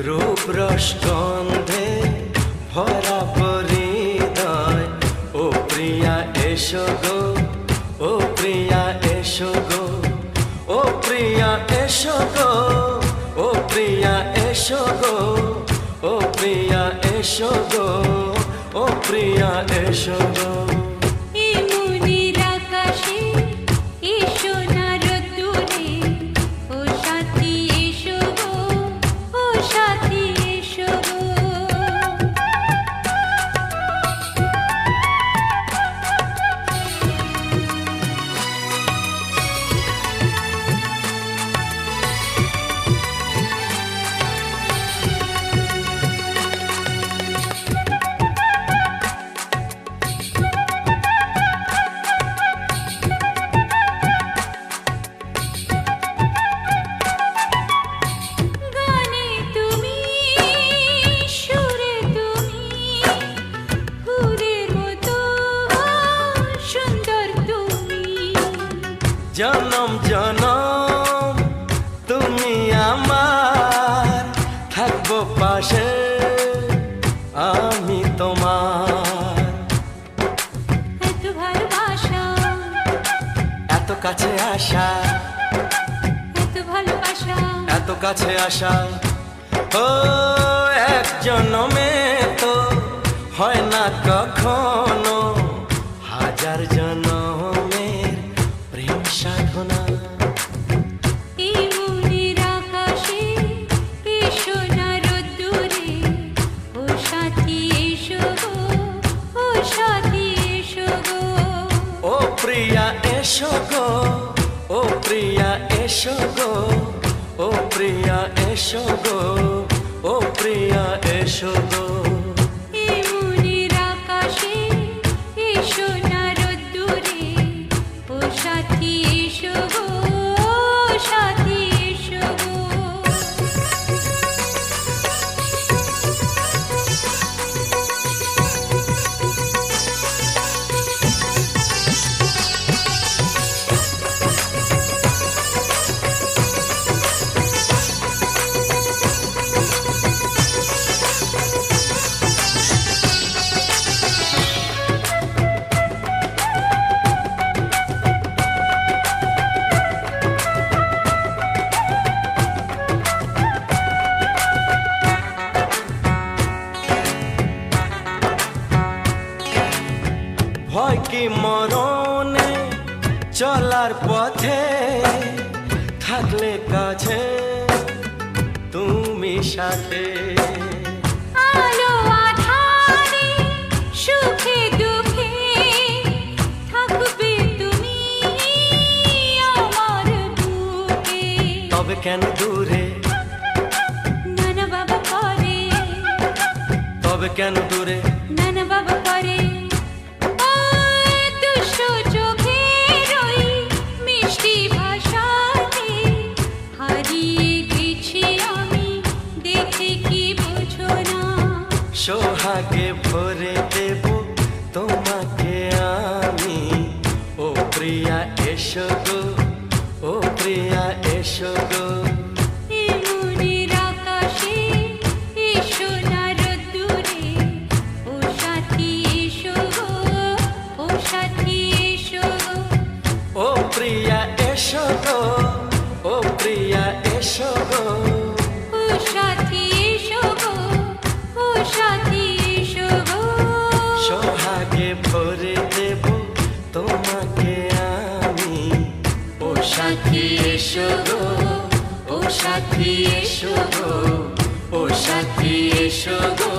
রূপ রস গন্ধে ভরা পরিদয়। ও প্রিয়া এসো গো, ও প্রিয়া এসো গো, ও প্রিয়া এসো গো, ও প্রিয়া এসো গো, ও প্রিয়া এসো গো, ও প্রিয়া এসো গো। জনম জনম তুমি আমার, থাকবো পাশে আমি তোমার। এত ভালোবাসা, এত কাছে আসা, এত ভালোবাসা, এত কাছে আসা। ও এক জনমে তো হয় না কখনো, হাজার জনমের প্রেম সাধনা। এই মনের আকাশে এসো না রোদ্দুরে, ও সাথী এসো গো, ও সাথী এসো গো। ও প্রিয়া এসো গো, ও প্রিয়া এসো গো, ও প্রিয়া এসো গো, ও প্রিয়া এসো গো। এই মনের আকাশে এসো না রোদ্দুরে, ও সাথী এসো গো, ও সাথী এসো গো। ভয় কি মরণে চলার পথে, থাকলে কাছে তুমি সাথে। আলো আঁধারে সুখে দুঃখে থাকবে তুমি আমার বুকে। তবে কেন দূরে, নানা বাবা করে, তবে কেন দূরে, নানা বাবা করে। দুশো চোখের ওই মিষ্টি ভাষাতে হারিয়ে গেছি আমি, দেখে কি বোঝো না। সোহাগে ভরে দেব তোমাকে আমি। ও প্রিয়া এসো গো, ও প্রিয়া এসো গো। এই মনের আকাশে এসো না রোদ্দুরে, ও সাথী এসো গো, ও সাথী এসো গো। ও প্রিয়া এসো গো, ও প্রিয়া এসো গো। ও সাথী এসো গো, ও সাথী এসো গো। সোহাগে ভরে দেব তোমাকে আমি। ও সাথী এসো গো, ও সাথী এসো গো, ও সাথী এসো গো।